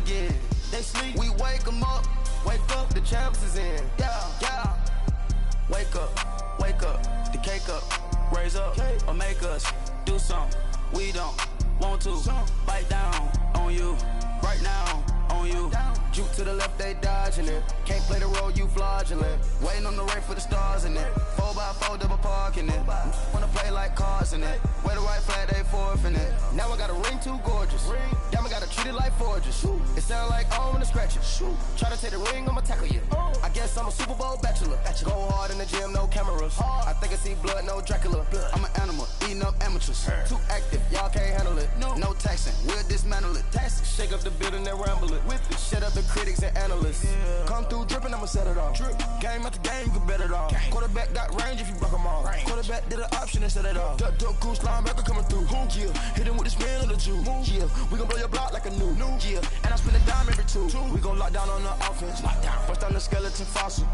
again. They sleep, we wake them up. Wake up, the champs is in. Yeah. Wake up, the cake up. Raise up, or make us do something. We don't want to bite down on you. Right now, on you. Juke to the left, they dodging it. Can't play the role, you fraudulent. Waiting on the rain for the stars in it. 4x4 double parking it. Wanna play like cars in it. Wear the white flag, they forfeit it. Now I got a ring too gorgeous. Damn, I gotta treat it like forges. It sound like I wanna scratch it. Try to take the ring, I'ma tackle you. I guess I'm a Super Bowl bachelor. Go hard in the gym, no cameras. I think I see blood, no Dracula. I'm an animal, eating up amateurs. Too active, y'all can't handle it. No taxing, we'll dismantle it. Shake up the building and ramble it. Shut up the critics and analysts. Come through dripping, I'ma set it off. Game after game, you can bet it off. Quarterback got range if you block them all. Quarterback did an option and set it off. Duck goose linebacker coming through. Yeah, hit him with the spin of the Jew. Yeah, we gon' blow your block like a new. Yeah, and I spin a dime every two. We gon' lock down on the offense. Bust down the skeleton fossil.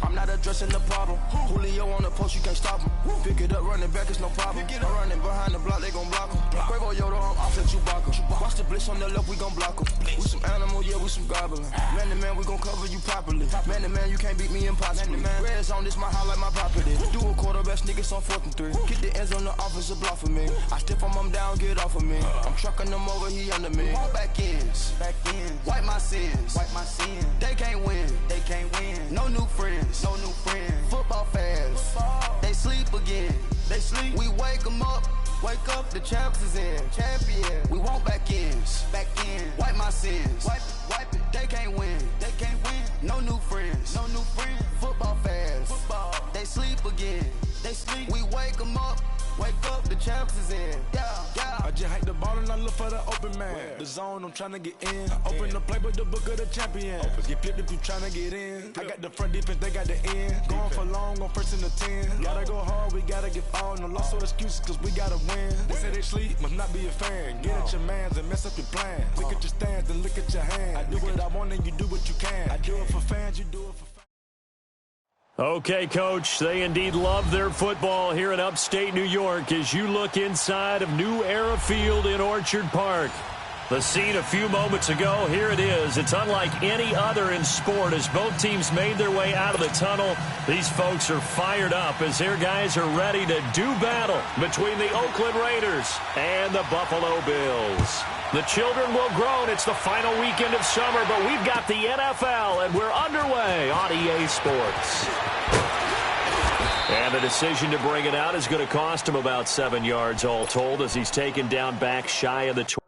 I'm not addressing the problem. Julio on the post, you can't stop him. Pick it up, running back, it's no problem. I'm running behind the block, they gon' block him. Quavo Yoda, I'm offset Chewbacca. Watch the blitz on the left, we gon' block him. We some animal, yeah, we some goblin. Man to man, we gon' cover you properly. Man to man, you can't beat me impossibly. Red zone, this my highlight, my property. Do a quarterback, niggas on 4th and 3. Get the ends on the offensive block for me. I stiff him down, get off of me. I'm trucking them over, he under me. Walk back ends, wipe my sins. They can't win, No new friends, Football fans, they sleep again. We wake them up. Wake up, the champs is in. Champion, we want back ends. Wipe my sins. Wipe it. They can't win. No new friends. Football fans. They sleep again. We wake them up. Wake up, the champs is in. Yeah. I just hike the ball and I look for the open man. The zone, I'm trying to get in. Open the playbook, the book of the champion. Get flipped if you trying to get in. I got the front defense, they got the end. Going for long, on 1st and the 10. Gotta go hard, we gotta get all. No loss or excuses, cause we gotta win. They say they sleep, must not be a fan. Get at your mans and mess up your plans. Look at your stance and look at your hands. I do what I want and you do what you can. I do it for fans, you do it for fans. Okay, Coach, they indeed love their football here in upstate New York as you look inside of New Era Field in Orchard Park. The scene a few moments ago, here it is. It's unlike any other in sport as both teams made their way out of the tunnel. These folks are fired up as their guys are ready to do battle between the Oakland Raiders and the Buffalo Bills. The children will groan. It's the final weekend of summer, but we've got the NFL, and we're underway on EA Sports. And the decision to bring it out is going to cost him about 7 yards all told as he's taken down back shy of the 20.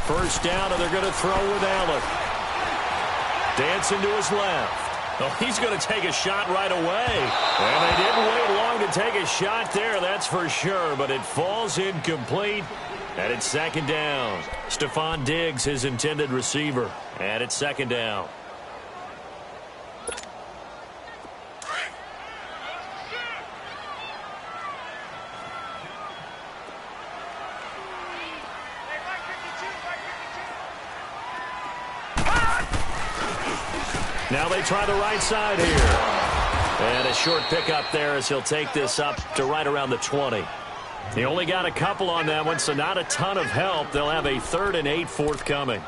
First down, and they're going to throw with Allen. Dancing to his left. Oh, he's going to take a shot right away. And they didn't wait long to take a shot there, that's for sure. But it falls incomplete, and it's 2nd down. Stephon Diggs, his intended receiver. And it's 2nd down. Now they try the right side here. And a short pickup there as he'll take this up to right around the 20. He only got a couple on that one, so not a ton of help. They'll have a 3rd and 8 forthcoming.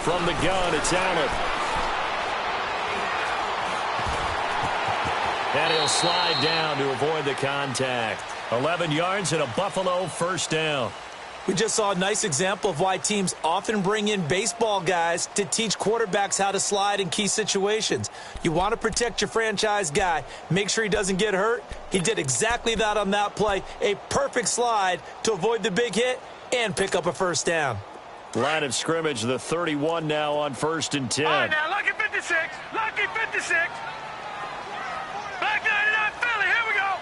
From the gun, it's Allen. And he'll slide down to avoid the contact. 11 yards and a Buffalo first down. We just saw a nice example of why teams often bring in baseball guys to teach quarterbacks how to slide in key situations. You want to protect your franchise guy. Make sure he doesn't get hurt. He did exactly that on that play. A perfect slide to avoid the big hit and pick up a first down. Line of scrimmage, the 31 now on 1st and 10. All right, now, lucky 56. Lucky 56. Back 99 Philly. Here we go.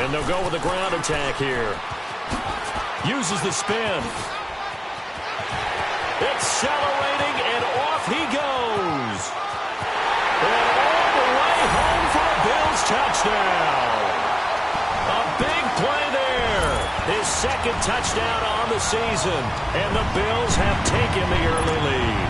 And they'll go with a ground attack here. Uses the spin. Accelerating, and off he goes. And all the way home for a Bills touchdown. A big play there. His second touchdown on the season. And the Bills have taken the early lead.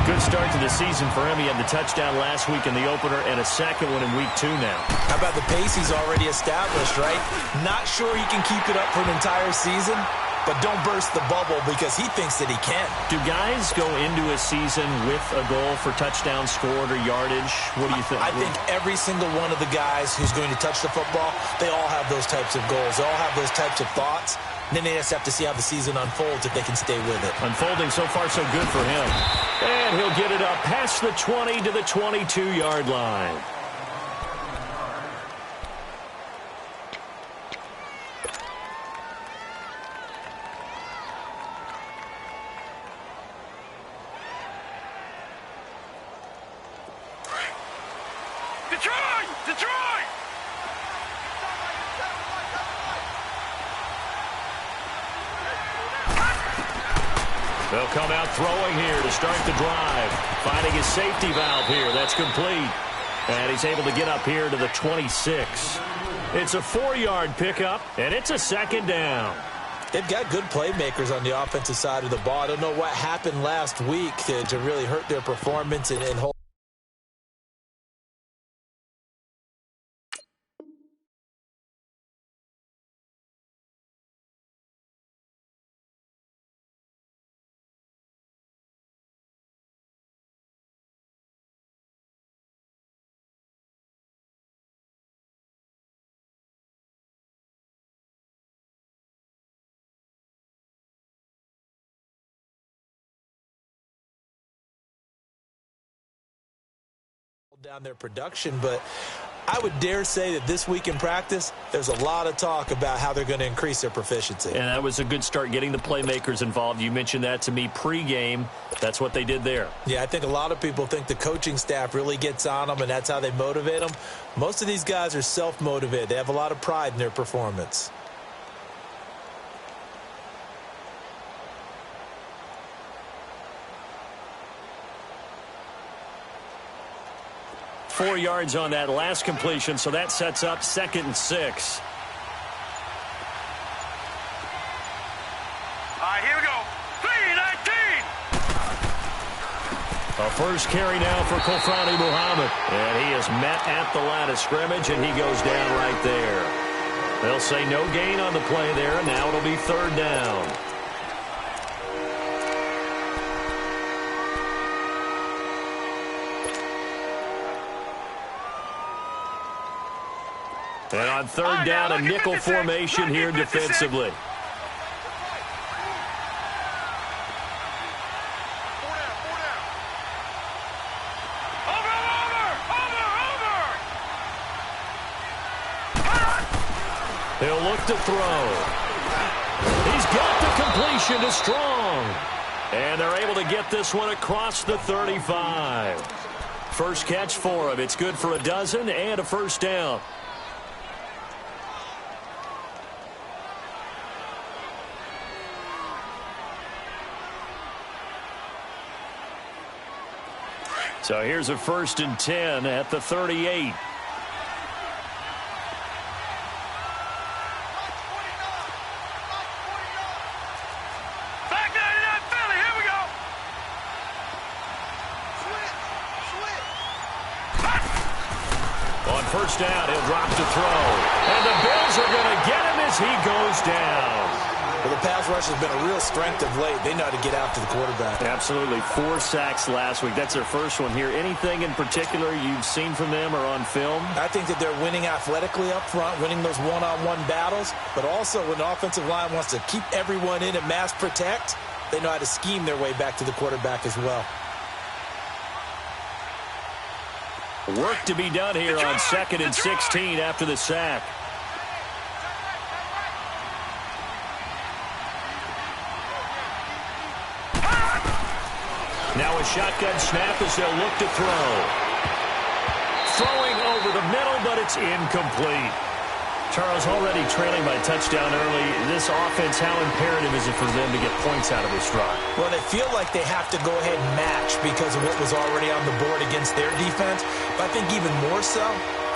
Good start to the season for him. He had the touchdown last week in the opener and a second one in week 2 now. How about the pace he's already established, right? Not sure he can keep it up for an entire season, but don't burst the bubble because he thinks that he can. Do guys go into a season with a goal for touchdown scored or yardage? What do you think? I think every single one of the guys who's going to touch the football, they all have those types of goals. They all have those types of thoughts. And then they just have to see how the season unfolds if they can stay with it. Unfolding so far so good for him. And he'll get it up past the 20 to the 22-yard line. Detroit! Detroit! They'll come out throwing here to start the drive. Finding his safety valve here. That's complete. And he's able to get up here to the 26. It's a 4-yard pickup, and it's a second down. They've got good playmakers on the offensive side of the ball. I don't know what happened last week to really hurt their performance and hold. Down their production, but I would dare say that this week in practice, there's a lot of talk about how they're going to increase their proficiency. And that was a good start getting the playmakers involved. You mentioned that to me pregame. That's what they did there. Yeah, I think a lot of people think the coaching staff really gets on them, and that's how they motivate them. Most of these guys are self-motivated. They have a lot of pride in their performance. Four yards on that last completion, so that sets up 2nd and 6. All right, here we go. 3-19. A first carry now for Kofrani Muhammad. And he is met at the line of scrimmage, and he goes down right there. They'll say no gain on the play there, and now it'll be 3rd down. And on 3rd down, a nickel formation here defensively. He'll look to throw. He's got the completion to Strong. And they're able to get this one across the 35. First catch for him. It's good for a dozen and a first down. So here's a 1st and 10 at the 38. Back 99 Philly, here we go. On 1st down, he'll drop to throw. And the Bills are going to get him as he goes down. Well, the pass rush has been a real strength of late. They know how to get after the quarterback. Absolutely. 4 sacks last week. That's their first one here. Anything in particular you've seen from them or on film? I think that they're winning athletically up front, winning those one-on-one battles, but also when the offensive line wants to keep everyone in and mass protect, they know how to scheme their way back to the quarterback as well. Work to be done here on 2nd and 16 after the sack. Now a shotgun snap as they'll look to throw. Throwing over the middle, but it's incomplete. Charles, already trailing by touchdown early. This offense, how imperative is it for them to get points out of this drive? Well, they feel like they have to go ahead and match because of what was already on the board against their defense. But I think even more so,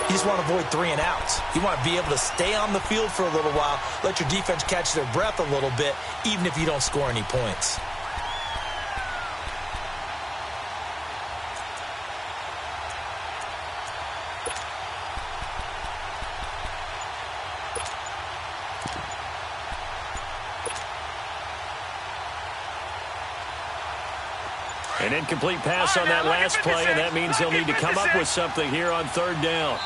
you just want to avoid 3 and outs. You want to be able to stay on the field for a little while, let your defense catch their breath a little bit, even if you don't score any points. An incomplete pass on that last play, and that means they'll need to come up with something here on 3rd down.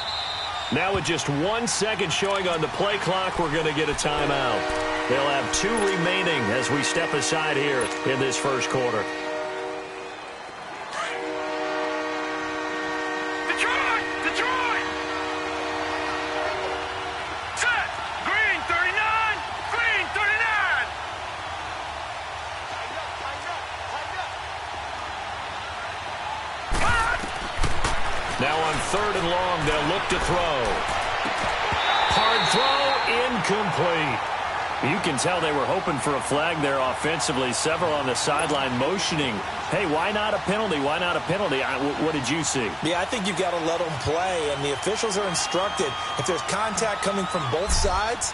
Now with just 1 second showing on the play clock, we're going to get a timeout. They'll have 2 remaining as we step aside here in this first quarter. Detroit! Set! Green 39! Green 39! Now on 3rd and long, they'll look to throw. Hard throw, incomplete. You can tell they were hoping for a flag there offensively. Several on the sideline motioning, hey, why not a penalty? Why not a penalty? What did you see? Yeah, I think you've got to let them play, and the officials are instructed. If there's contact coming from both sides,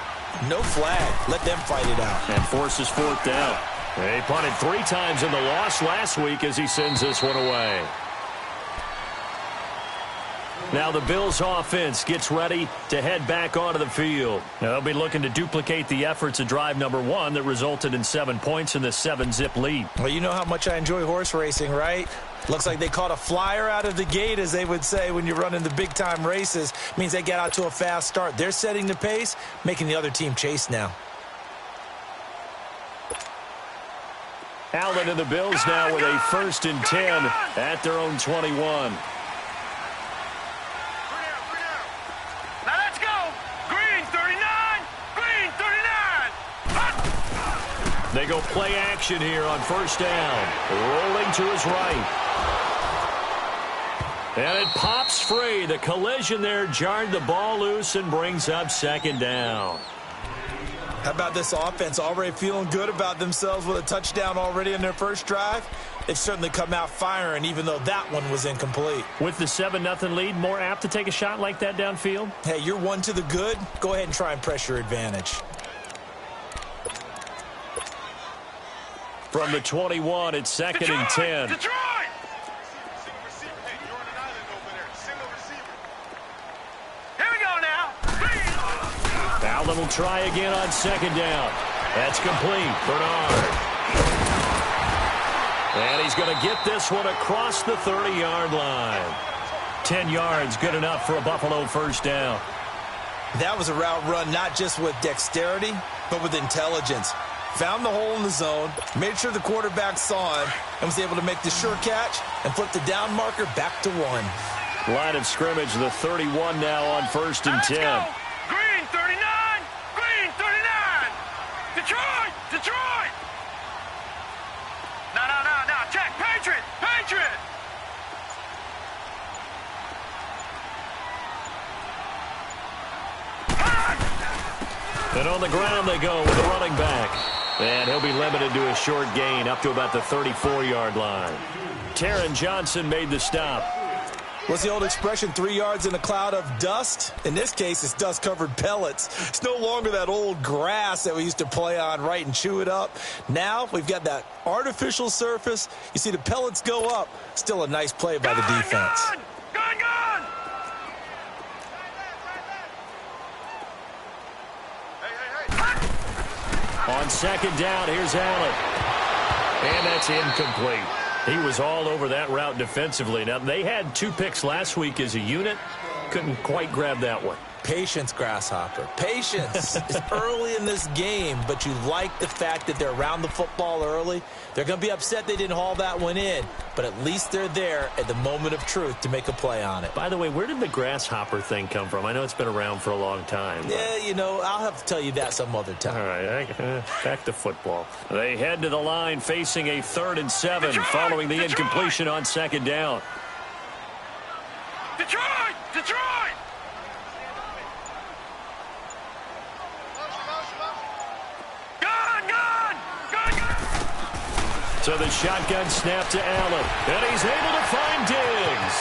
no flag. Let them fight it out. And forces 4th down. They punted 3 times in the loss last week as he sends this one away. Now the Bills offense gets ready to head back onto the field. Now they'll be looking to duplicate the efforts of drive number 1 that resulted in 7 points in the 7-zip lead. Well, you know how much I enjoy horse racing, right? Looks like they caught a flyer out of the gate, as they would say when you're running the big-time races. Means they get out to a fast start. They're setting the pace, making the other team chase now. Allen and the Bills now with a 1st and 10 at their own 21. They go play action here on 1st down. Rolling to his right. And it pops free. The collision there jarred the ball loose and brings up 2nd down. How about this offense already feeling good about themselves with a touchdown already in their first drive? They've certainly come out firing, even though that one was incomplete. With the 7-0 lead, more apt to take a shot like that downfield? Hey, you're 1 to the good. Go ahead and try and press your advantage. From the 21, it's 2nd and 10. Detroit! Here we go now. Allen will try again on 2nd down. That's complete. Bernard. And he's going to get this one across the 30-yard line. 10 yards, good enough for a Buffalo 1st down. That was a route run not just with dexterity, but with intelligence. Found the hole in the zone, made sure the quarterback saw him, and was able to make the sure catch and flip the down marker back to 1. Line of scrimmage, the 31 now on 1st and 10. Green 39! Green 39! Detroit! Detroit! No. Check. Patriot! Patriot! And on the ground they go with the running back. And he'll be limited to a short gain up to about the 34-yard line. Taron Johnson made the stop. What's the old expression, 3 yards in a cloud of dust? In this case, it's dust-covered pellets. It's no longer that old grass that we used to play on, right, and chew it up. Now we've got that artificial surface. You see the pellets go up. Still a nice play by the defense. Gun! On second down, here's Allen. And that's incomplete. He was all over that route defensively. Now, they had 2 picks last week as a unit. Couldn't quite grab that one. Patience, Grasshopper. Patience. It's early in this game, but you like the fact that they're around the football early. They're going to be upset they didn't haul that one in, but at least they're there at the moment of truth to make a play on it. By the way, where did the Grasshopper thing come from? I know it's been around for a long time. But... yeah, you know, I'll have to tell you that some other time. All right, back to football. They head to the line facing a 3rd and 7 following the incompletion on second down. Detroit! So the shotgun snap to Allen, and he's able to find Diggs.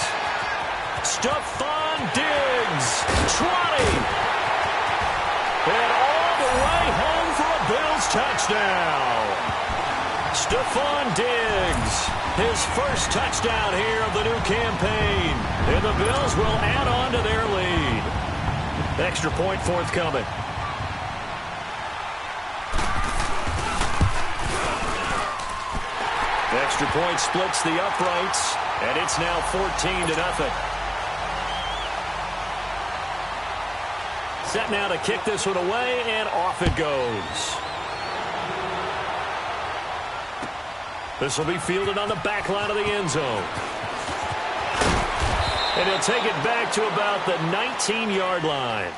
Stephon Diggs, 20. And all the way home for a Bills touchdown. Stephon Diggs, his first touchdown here of the new campaign. And the Bills will add on to their lead. Extra point forthcoming. Extra point splits the uprights, and it's now 14-0. Set now to kick this one away, and off it goes. This will be fielded on the back line of the end zone. And he'll take it back to about the 19-yard line.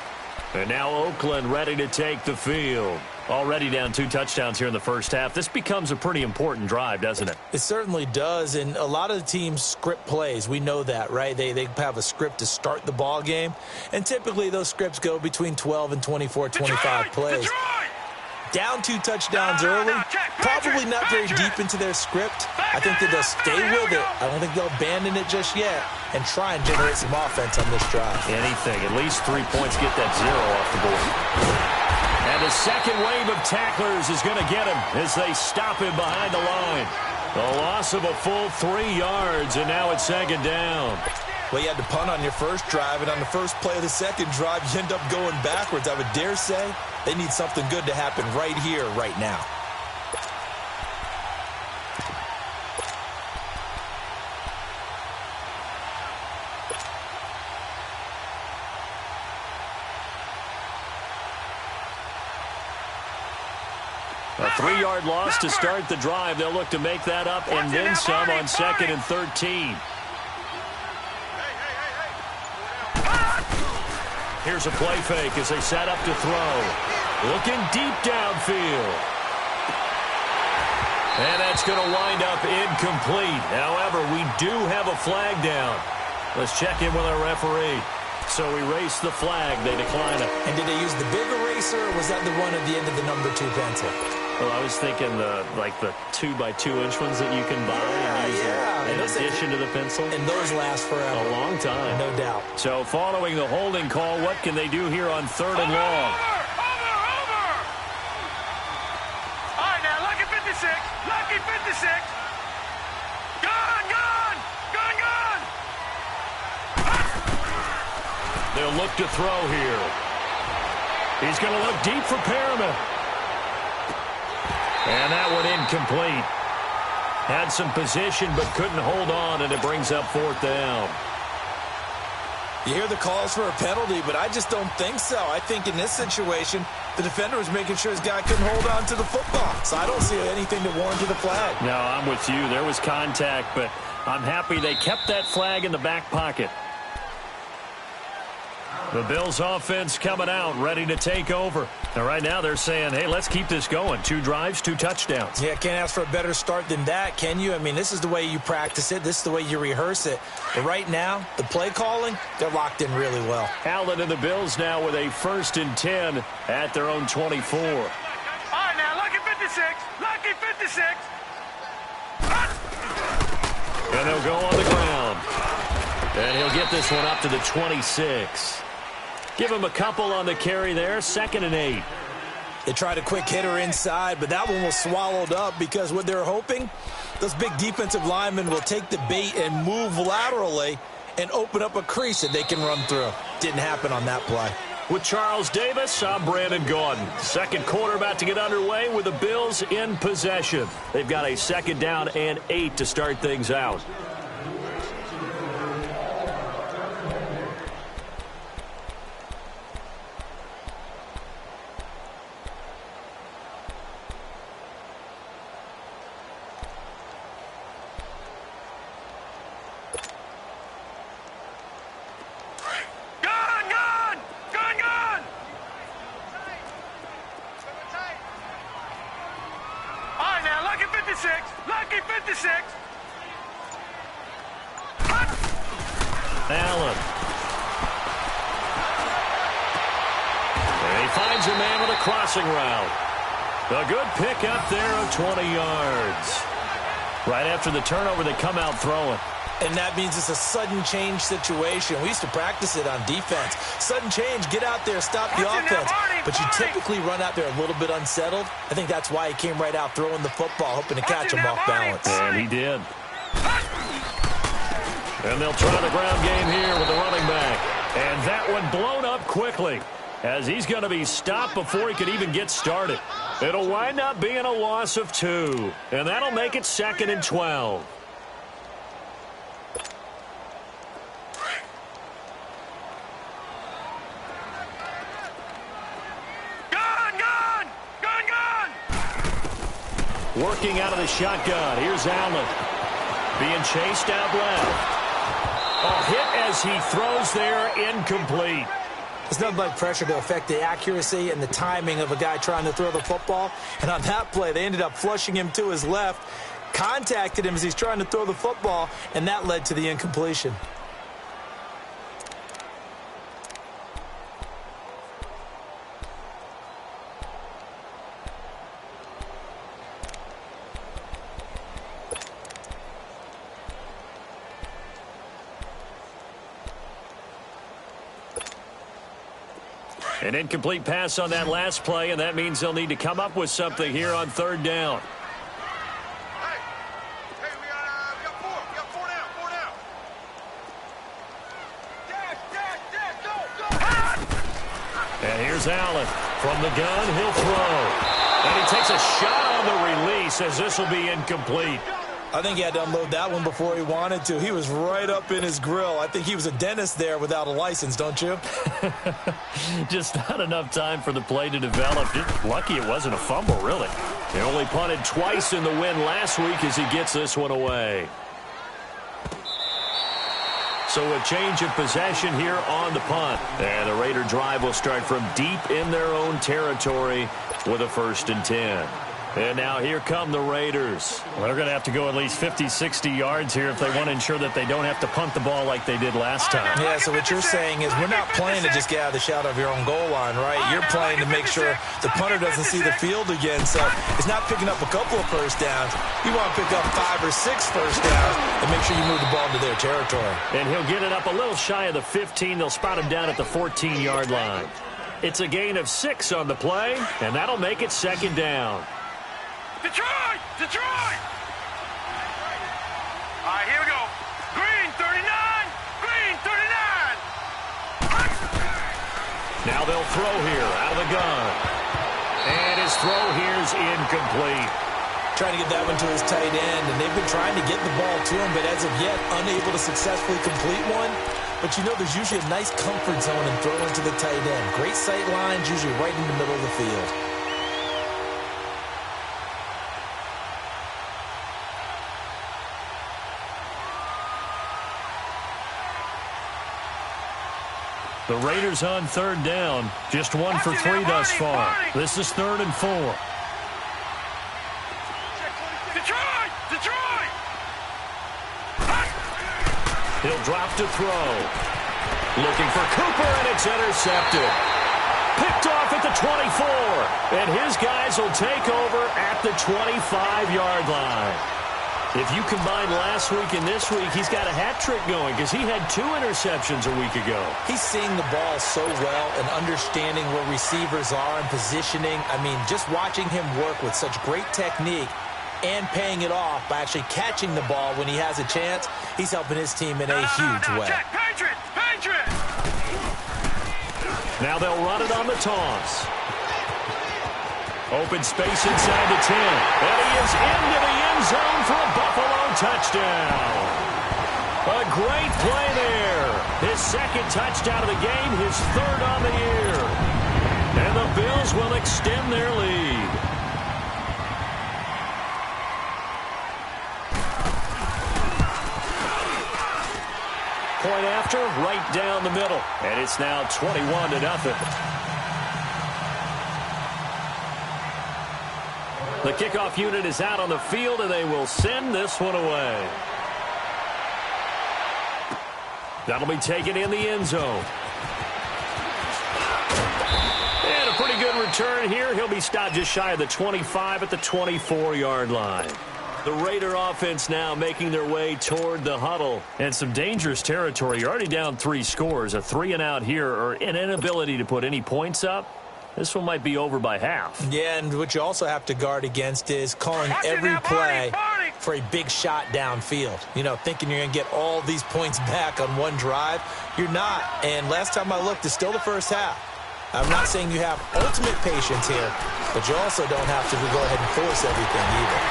And now Oakland ready to take the field. Already down 2 touchdowns here in the first half. This becomes a pretty important drive, doesn't it? It certainly does, and a lot of the teams script plays. We know that, right? They have a script to start the ball game, and typically those scripts go between 12 and 24, 25 plays. Down 2 touchdowns early, probably not very deep into their script. I think that they'll stay with it. I don't think they'll abandon it just yet and try and generate some offense on this drive. Anything, at least 3 points, get that 0 off the board. And the second wave of tacklers is going to get him as they stop him behind the line. A loss of a full 3 yards, and now it's second down. Well, you had to punt on your first drive, and on the first play of the second drive, you end up going backwards. I would dare say they need something good to happen right here, right now. A 3-yard loss to start the drive. They'll look to make that up and then some on 2nd and 13. Here's a play fake as they set up to throw. Looking deep downfield. And that's going to wind up incomplete. However, we do have a flag down. Let's check in with our referee. So erase the flag. They decline it. And did they use the big eraser, or was that the one at the end of the number 2 pencil? Well, I was thinking the 2x2-inch ones that you can buy and use in addition to the pencil. And those last forever. A long time. No doubt. So following the holding call, what can they do here on 3rd and long? Over! All right, now, lucky 56. Lucky 56. Gone! They'll look to throw here. He's going to look deep for Perriman. And that one incomplete. Had some position but couldn't hold on, and it brings up 4th down. You hear the calls for a penalty, but I just don't think so. I think in this situation, the defender was making sure his guy couldn't hold on to the football. So I don't see anything to warrant the flag. No, I'm with you. There was contact, but I'm happy they kept that flag in the back pocket. The Bills offense coming out, ready to take over. And right now they're saying, hey, let's keep this going. 2 drives, 2 touchdowns. Yeah, can't ask for a better start than that, can you? I mean, this is the way you practice it. This is the way you rehearse it. But right now, the play calling, they're locked in really well. Allen and the Bills now with a 1st and 10 at their own 24. All right, now, lucky 56. Lucky 56. And they'll go on the ground. And he'll get this one up to the 26. Give him a couple on the carry there. 2nd and 8. They tried a quick hitter inside, but that one was swallowed up because what they're hoping, those big defensive linemen will take the bait and move laterally and open up a crease that they can run through. Didn't happen on that play. With Charles Davis, I'm Brandon Gordon. Second quarter about to get underway with the Bills in possession. They've got a 2nd down and 8 to start things out. Lucky 56. Allen. And he finds a man with a crossing route. A good pick up there of 20 yards. Right after the turnover, they come out throwing. And that means it's a sudden change situation. We used to practice it on defense. Sudden change, get out there, stop the offense. But you typically run out there a little bit unsettled. I think that's why he came right out throwing the football, hoping to catch him off balance. And he did. And they'll try the ground game here with the running back. And that one blown up quickly, as he's going to be stopped before he could even get started. It'll wind up being a loss of 2. And that'll make it 2nd and 12. Working out of the shotgun. Here's Allen. Being chased out left. A hit as he throws there, incomplete. It's nothing like pressure to affect the accuracy and the timing of a guy trying to throw the football. And on that play, they ended up flushing him to his left, contacted him as he's trying to throw the football, and that led to the incompletion. An incomplete pass on that last play, and that means they'll need to come up with something here on 3rd down. Hey, we got 4. We got 4 down. 4 down. Dash, go. And here's Allen. From the gun, he'll throw. And he takes a shot on the release, as this will be incomplete. I think he had to unload that one before he wanted to. He was right up in his grill. I think he was a dentist there without a license, don't you? Just not enough time for the play to develop. Just lucky it wasn't a fumble, really. He only punted twice in the win last week as he gets this one away. So a change of possession here on the punt. And the Raider drive will start from deep in their own territory with a 1st and 10. And now here come the Raiders. Well, they're going to have to go at least 50, 60 yards here if they want to ensure that they don't have to punt the ball like they did last time. Yeah, so what you're saying is we're not playing to just get out of the shadow of your own goal line, right? You're playing to make sure the punter doesn't see the field again. So it's not picking up a couple of first downs. You want to pick up 5 or 6 first downs and make sure you move the ball into their territory. And he'll get it up a little shy of the 15. They'll spot him down at the 14-yard line. It's a gain of 6 on the play, and that'll make it 2nd down. Detroit! Detroit! All right, here we go. Green, 39. Green, 39. Now they'll throw here out of the gun. And his throw here's incomplete. Trying to get that one to his tight end, and they've been trying to get the ball to him, but as of yet, unable to successfully complete one. But you know there's usually a nice comfort zone in throwing to the tight end. Great sight lines, usually right in the middle of the field. The Raiders on 3rd down. Just 1 for 3 thus far. This is 3rd and 4. Detroit! Detroit! He'll drop to throw. Looking for Cooper, and it's intercepted. Picked off at the 24. And his guys will take over at the 25-yard line. If you combine last week and this week, he's got a hat trick going because he had 2 interceptions a week ago. He's seeing the ball so well and understanding where receivers are and positioning. I mean, just watching him work with such great technique and paying it off by actually catching the ball when he has a chance, he's helping his team in a huge way. Check. Patriots! Patriots! Now they'll run it on the toss. Open space inside the 10. And he is into the end zone for a Buffalo touchdown. A great play there. His second touchdown of the game, his third on the year. And the Bills will extend their lead. Point after, right down the middle. And it's now 21-0. The kickoff unit is out on the field, and they will send this one away. That'll be taken in the end zone. And a pretty good return here. He'll be stopped just shy of the 25 at the 24-yard line. The Raider offense now making their way toward the huddle. And some dangerous territory. You're already down 3 scores. A 3-and-out here, or an inability to put any points up. This one might be over by half. Yeah, and what you also have to guard against is calling every play for a big shot downfield. You know, thinking you're going to get all these points back on one drive. You're not. And last time I looked, it's still the first half. I'm not saying you have ultimate patience here, but you also don't have to go ahead and force everything either.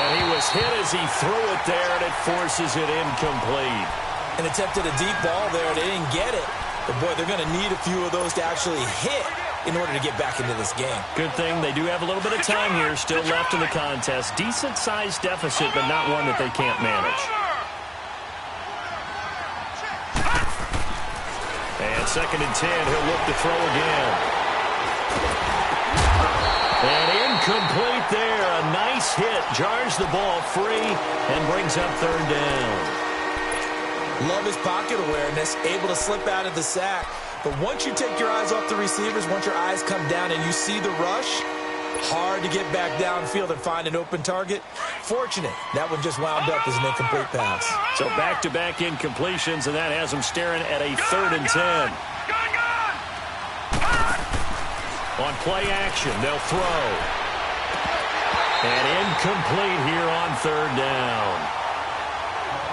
And he was hit as he threw it there, and it forces it incomplete. And attempted a deep ball there. They didn't get it. But, boy, they're going to need a few of those to actually hit in order to get back into this game. Good thing they do have a little bit of time here still left in the contest. Decent-sized deficit, but not one that they can't manage. And 2nd and 10, he'll look to throw again. And incomplete there. A nice hit. Jars the ball free and brings up 3rd down. Love his pocket awareness, able to slip out of the sack. But once you take your eyes off the receivers, once your eyes come down and you see the rush, hard to get back downfield and find an open target. Fortunate, that one just wound up as an incomplete pass. So back-to-back incompletions, and that has them staring at a 3rd and 10. On play action, they'll throw. And incomplete here on 3rd down.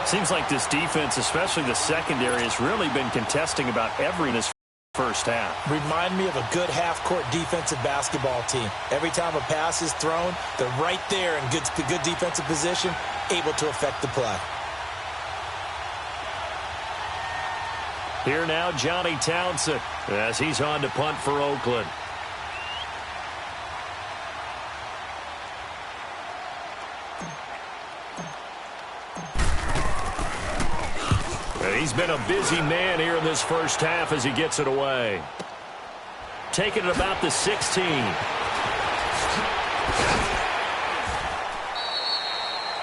Seems like this defense, especially the secondary, has really been contesting about every in this first half. Remind me of a good half-court defensive basketball team. Every time a pass is thrown, they're right there in good defensive position, able to affect the play. Here now, Johnny Townsend, as he's on to punt for Oakland. He's been a busy man here in this first half as he gets it away. Taking it about the 16.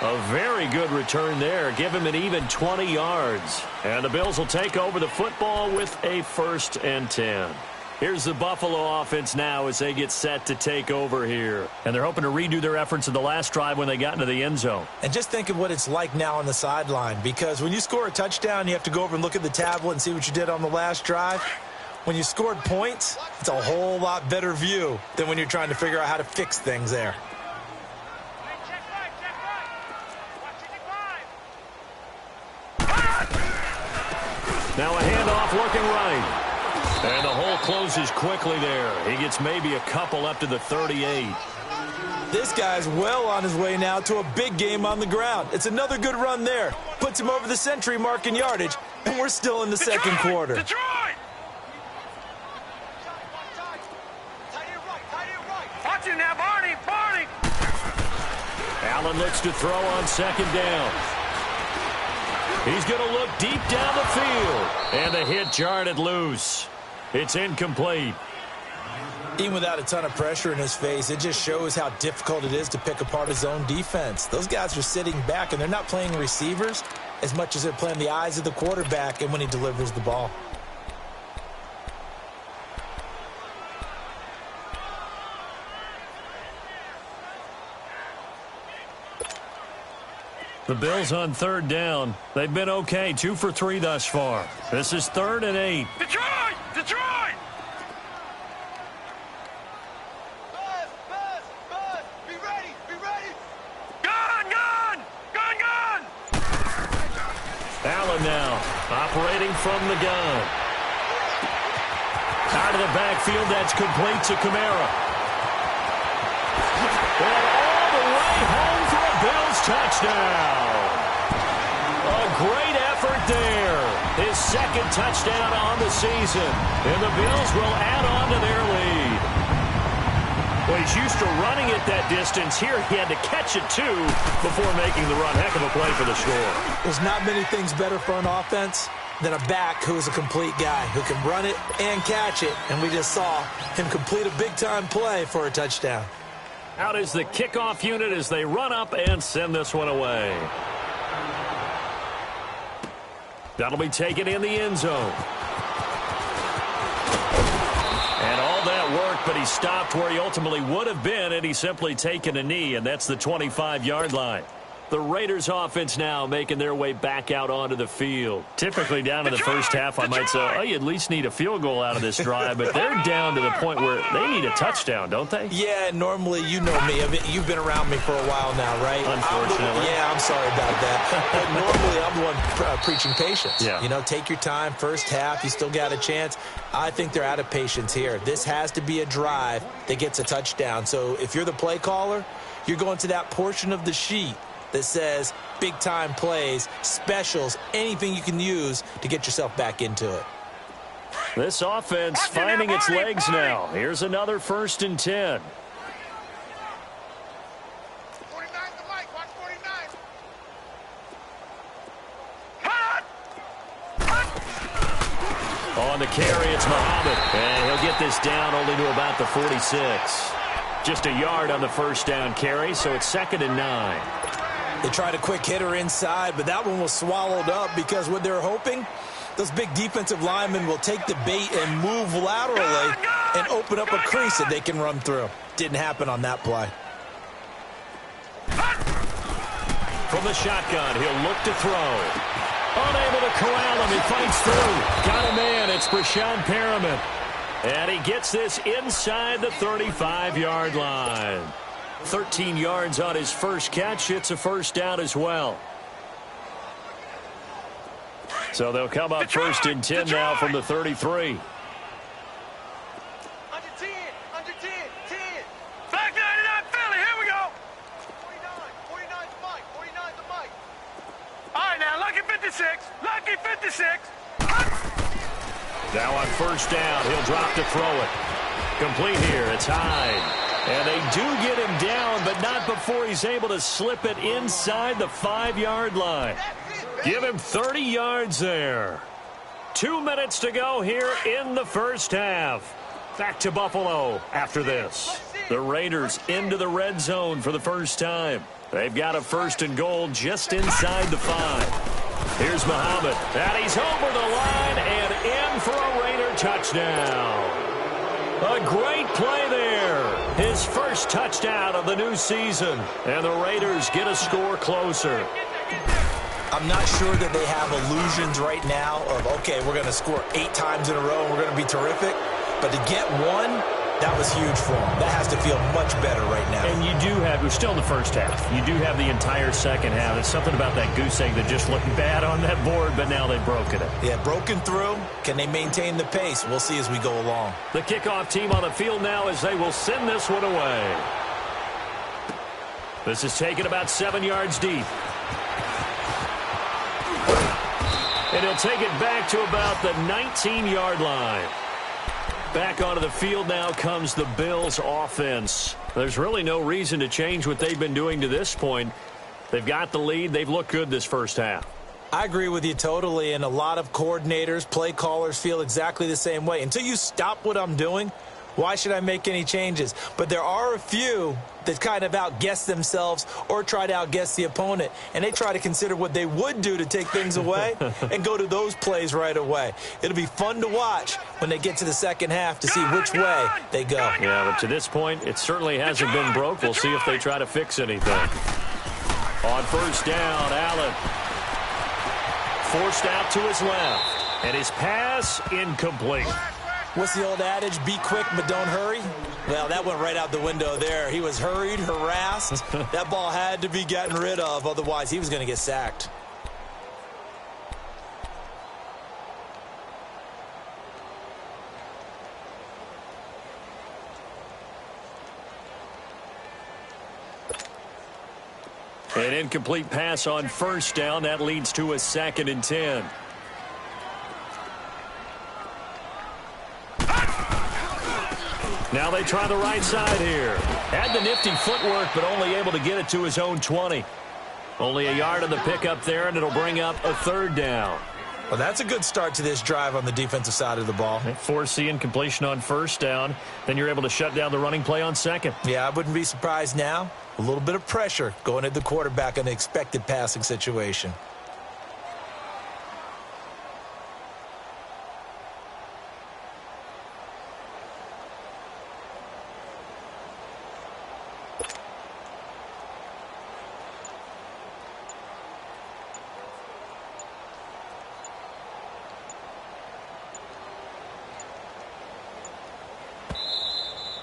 A very good return there. Give him an even 20 yards. And the Bills will take over the football with a 1st and 10. Here's the Buffalo offense now as they get set to take over here. And they're hoping to redo their efforts in the last drive when they got into the end zone. And just think of what it's like now on the sideline, because when you score a touchdown, you have to go over and look at the tablet and see what you did on the last drive. When you scored points, it's a whole lot better view than when you're trying to figure out how to fix things there. Now a handoff looking right. And the hole closes quickly there. He gets maybe a couple up to the 38. This guy's well on his way now to a big game on the ground. It's another good run there. Puts him over the century mark in yardage, and we're still in the second quarter. Detroit! Watch him now, Barney! Allen looks to throw on 2nd down. He's going to look deep down the field. And the hit jarred it loose. It's incomplete. Even without a ton of pressure in his face, it just shows how difficult it is to pick apart his own defense. Those guys are sitting back, and they're not playing receivers as much as they're playing the eyes of the quarterback and when he delivers the ball. The Bills on 3rd down. They've been okay, 2 for 3 thus far. This is 3rd and 8. Detroit! Be ready! Gun! Allen now operating from the gun. out of the backfield. That's complete to Kamara. And all the way home for a Bills touchdown. A great effort there. His second touchdown on the season. And the Bills will add on to their lead. Well, he's used to running it that distance. Here he had to catch it, too, before making the run. Heck of a play for the score. There's not many things better for an offense than a back who is a complete guy who can run it and catch it. And we just saw him complete a big-time play for a touchdown. Out is the kickoff unit as they run up and send this one away. That'll be taken in the end zone. And all that worked, but he stopped where he ultimately would have been, and he's simply taken a knee, and that's the 25-yard line. The Raiders offense now making their way back out onto the field. Typically down in the first half, I might say, oh, you at least need a field goal out of this drive, but they're down to the point where they need a touchdown, don't they? Yeah, normally, you know me. I mean, you've been around me for a while now, right? Unfortunately. I'm sorry about that. But normally, I'm the one preaching patience. Yeah. You know, take your time. First half, you still got a chance. I think they're out of patience here. This has to be a drive that gets a touchdown. So if you're the play caller, you're going to that portion of the sheet that says big-time plays, specials, anything you can use to get yourself back into it. This offense finding its legs now. Here's another 1st and 10. 49 the mic, 149. On the carry, it's Muhammad. And he'll get this down only to about the 46. Just a yard on the first down carry, so it's 2nd and 9. They tried a quick hitter inside, but that one was swallowed up because what they're hoping, those big defensive linemen will take the bait and move laterally and open up a crease that they can run through. Didn't happen on that play. From the shotgun, he'll look to throw. Unable to corral him. He fights through. Got a man. It's Brashad Perriman. And he gets this inside the 35-yard line. 13 yards on his first catch. It's a first down as well. So they'll come up 1st and 10 now from the 33. Under 10, 10. Back 99 Philly, here we go. 49 the mic, 49 the mic. All right, now, lucky 56, lucky 56. Now on first down, he'll drop to throw it. Complete here, it's Hyde. And they do get him down, but not before he's able to slip it inside the 5-yard line. Give him 30 yards there. 2 minutes to go here in the first half. Back to Buffalo after this. The Raiders into the red zone for the first time. They've got a 1st and goal just inside the 5. Here's Muhammad. And he's over the line and in for a Raider touchdown. A great play there. His first touchdown of the new season. And the Raiders get a score closer. I'm not sure that they have illusions right now of, okay, we're going to score 8 times in a row and we're going to be terrific. But to get one, that was huge for them. That has to feel much better right now. And you do have, we're still in the first half. You do have the entire second half. It's something about that goose egg that just looked bad on that board, but now they've broken it. Yeah, broken through. Can they maintain the pace? We'll see as we go along. The kickoff team on the field now as they will send this one away. This is taken about 7 yards deep. And he'll take it back to about the 19-yard line. Back onto the field now comes the Bills offense. There's really no reason to change what they've been doing to this point. They've got the lead. They've looked good this first half. I agree with you totally, and a lot of coordinators, play callers feel exactly the same way. Until you stop what I'm doing, why should I make any changes? But there are a few that kind of outguess themselves or try to outguess the opponent, and they try to consider what they would do to take things away and go to those plays right away. It'll be fun to watch when they get to the second half to see which way they go. Yeah, but to this point, it certainly hasn't been broke. We'll see if they try to fix anything. On first down, Allen forced out to his left, and his pass incomplete. What's the old adage? Be quick, but don't hurry. Well, that went right out the window there. He was hurried, harassed. That ball had to be gotten rid of. Otherwise, he was going to get sacked. An incomplete pass on first down. That leads to a 2nd and 10. Now they try the right side here. Had the nifty footwork, but only able to get it to his own 20. Only a yard on the pickup there, and it'll bring up a 3rd down. Well, that's a good start to this drive on the defensive side of the ball. Force the incompletion on first down. Then you're able to shut down the running play on 2nd. Yeah, I wouldn't be surprised now. A little bit of pressure going at the quarterback in an expected passing situation.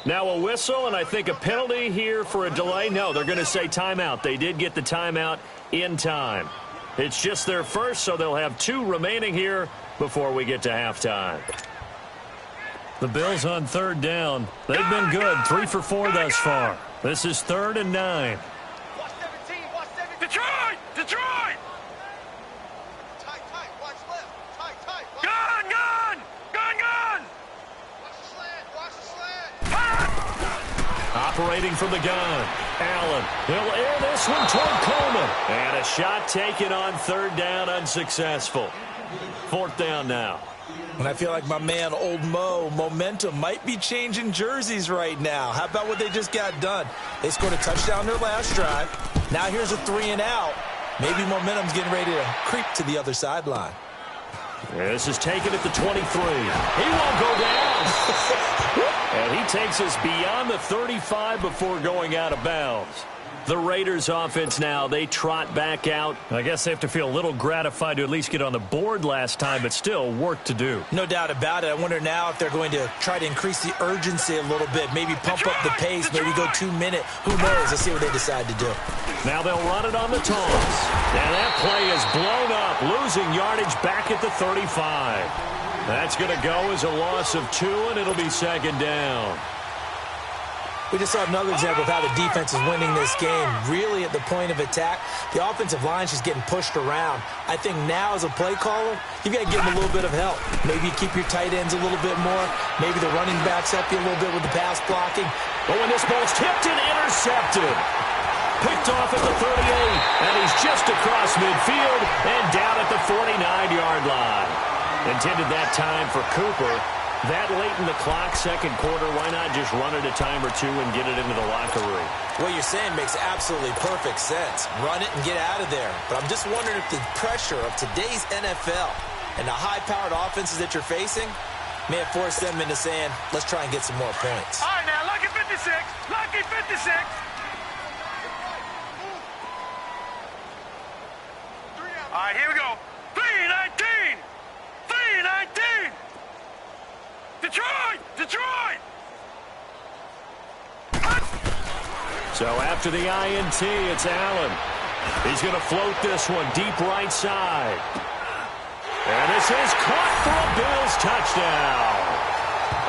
Now a whistle, and I think a penalty here for a delay. No, they're going to say timeout. They did get the timeout in time. It's just their first, so they'll have 2 remaining here before we get to halftime. The Bills on 3rd down. They've been good, 3 for 4 thus far. This is 3rd and 9. Watch 17, watch 17. Detroit! Detroit! Tight, watch left. Tight. Gun! Watch the slant. Operating from the gun. Allen. He'll air this one toward Coleman. And a shot taken on 3rd down, unsuccessful. 4th down now. And I feel like my man, Old Mo, momentum might be changing jerseys right now. How about what they just got done? They scored a touchdown their last drive. Now here's a 3 and out. Maybe momentum's getting ready to creep to the other sideline. This is taken at the 23. He won't go down. And he takes us beyond the 35 before going out of bounds. The Raiders offense now, they trot back out. I guess they have to feel a little gratified to at least get on the board last time, but still work to do. No doubt about it. I wonder now if they're going to try to increase the urgency a little bit, maybe pump up the pace, maybe go 2-minute. Who knows? Let's see what they decide to do. Now they'll run it on the toss. And that play is blown up, losing yardage back at the 35. That's going to go as a loss of 2, and it'll be 2nd down. We just saw another example of how the defense is winning this game. Really at the point of attack, the offensive line's just getting pushed around. I think now as a play caller, you've got to give them a little bit of help. Maybe you keep your tight ends a little bit more. Maybe the running backs help you a little bit with the pass blocking. But when this ball's tipped and intercepted. Picked off at the 38, and he's just across midfield and down at the 49-yard line. Intended that time for Cooper. That late in the clock, 2nd quarter, why not just run it a time or 2 and get it into the locker room? What you're saying makes absolutely perfect sense. Run it and get out of there. But I'm just wondering if the pressure of today's NFL and the high-powered offenses that you're facing may have forced them into saying, let's try and get some more points. All right, now, lucky 56. Lucky 56. All right, here we go. 3-19. 3-19. Detroit! So after the INT, it's Allen. He's going to float this one deep right side. And this is caught for a Bills touchdown.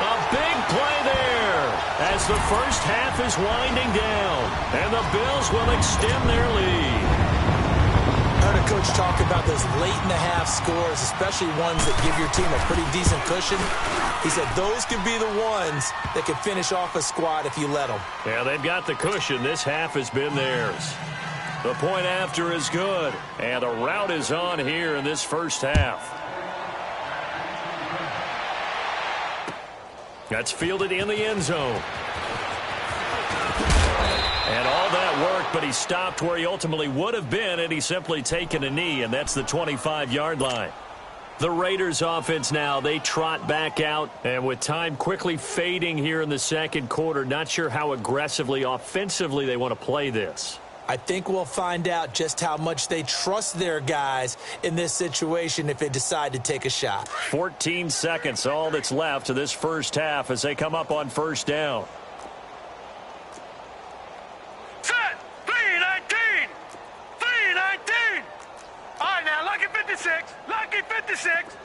A big play there as the first half is winding down. And the Bills will extend their lead. I heard a coach talk about those late-in-the-half scores, especially ones that give your team a pretty decent cushion. He said those could be the ones that can finish off a squad if you let them. Yeah, they've got the cushion. This half has been theirs. The point after is good, and the route is on here in this first half. That's fielded in the end zone. And all that work, but he stopped where he ultimately would have been, and he's simply taken a knee, and that's the 25-yard line. The Raiders offense now, they trot back out, and with time quickly fading here in the 2nd quarter, not sure how aggressively, offensively they want to play this. I think we'll find out just how much they trust their guys in this situation if they decide to take a shot. 14 seconds, all that's left to this first half as they come up on first down. Set! 3-19! 3-19! All right, now, lucky 56. Lucky 56.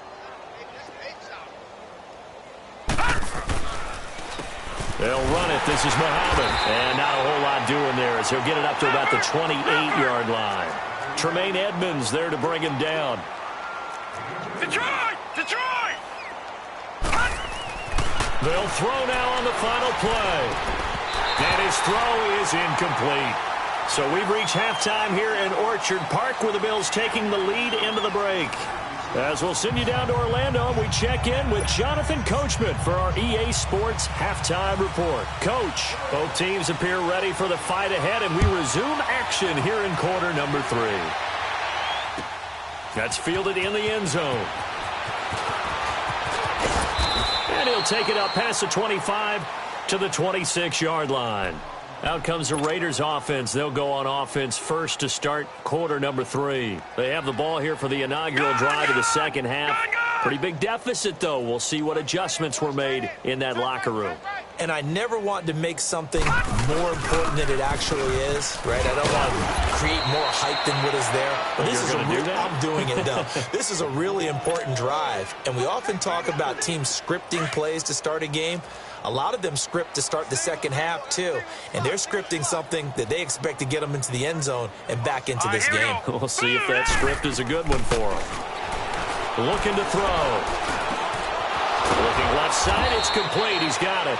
They'll run it. This is Muhammad. And not a whole lot doing there as he'll get it up to about the 28-yard line. Tremaine Edmonds there to bring him down. Detroit! Detroit! They'll throw now on the final play. And his throw is incomplete. So we've reached halftime here in Orchard Park with the Bills taking the lead into the break. As we'll send you down to Orlando, we check in with Jonathan Coachman for our EA Sports Halftime Report. Coach, both teams appear ready for the fight ahead, and we resume action here in quarter number 3. That's fielded in the end zone. And he'll take it up past the 25 to the 26-yard line. Out comes the Raiders offense. They'll go on offense first to start quarter number 3. They have the ball here for the inaugural drive of the second half. Pretty big deficit, though. We'll see what adjustments were made in that locker room. And I never want to make something more important than it actually is, right? I don't want to create more hype than what is there. But this is I'm doing it, though. This is a really important drive. And we often talk about teams scripting plays to start a game. A lot of them script to start the second half, too. And they're scripting something that they expect to get them into the end zone and back into this game. We'll see if that script is a good one for them. Looking to throw. Looking left side, it's complete. He's got it.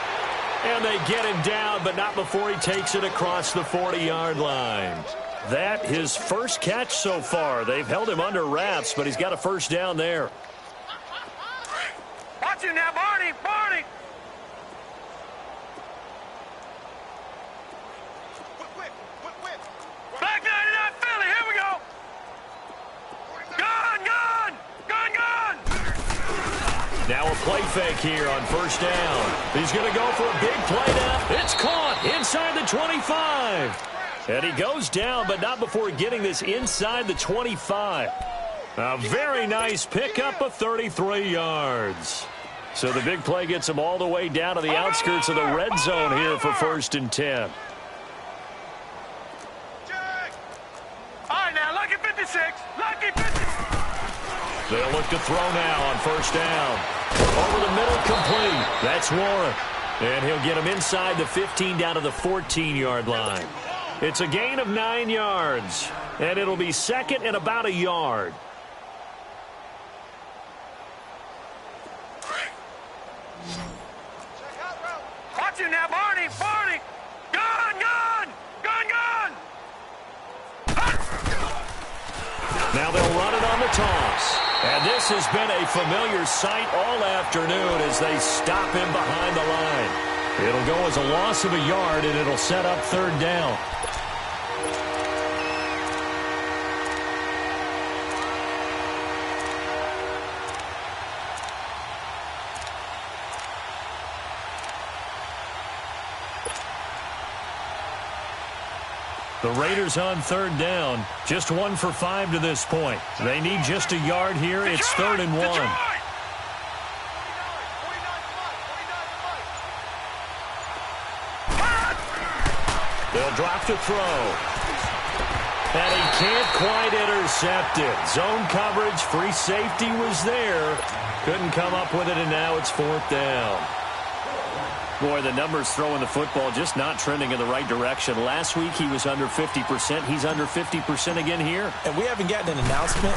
And they get him down, but not before he takes it across the 40-yard line. That his first catch so far. They've held him under wraps, but he's got a first down there. Watch him now, Barney! Barney! Black 99 Philly, here we go! Gun, gun! Gun, gun! Now a play fake here on first down. He's going to go for a big play now. It's caught inside the 25. And he goes down, but not before getting this inside the 25. A very nice pickup of 33 yards. So the big play gets him all the way down to the outskirts of the red zone here for 1st and 10. All right, now, lucky 56. Lucky 56. They'll look to throw now on first down. Over the middle, complete. That's Warren. And he'll get him inside the 15 down to the 14-yard line. It's a gain of 9 yards. And it'll be second and about a yard. Watch him now, Barney! Barney! Gun, gun! Gun, gun! Now they'll run it on the toss. And this has been a familiar sight all afternoon as they stop him behind the line. It'll go as a loss of a yard, and it'll set up 3rd down. The Raiders on 3rd down. Just 1 for 5 to this point. They need just a yard here. It's 3rd and 1. They'll drop to throw. And he can't quite intercept it. Zone coverage, free safety was there. Couldn't come up with it, and now it's 4th down. Boy, the numbers throwing the football just not trending in the right direction. Last week he was under 50%. He's under 50% again here. And we haven't gotten an announcement,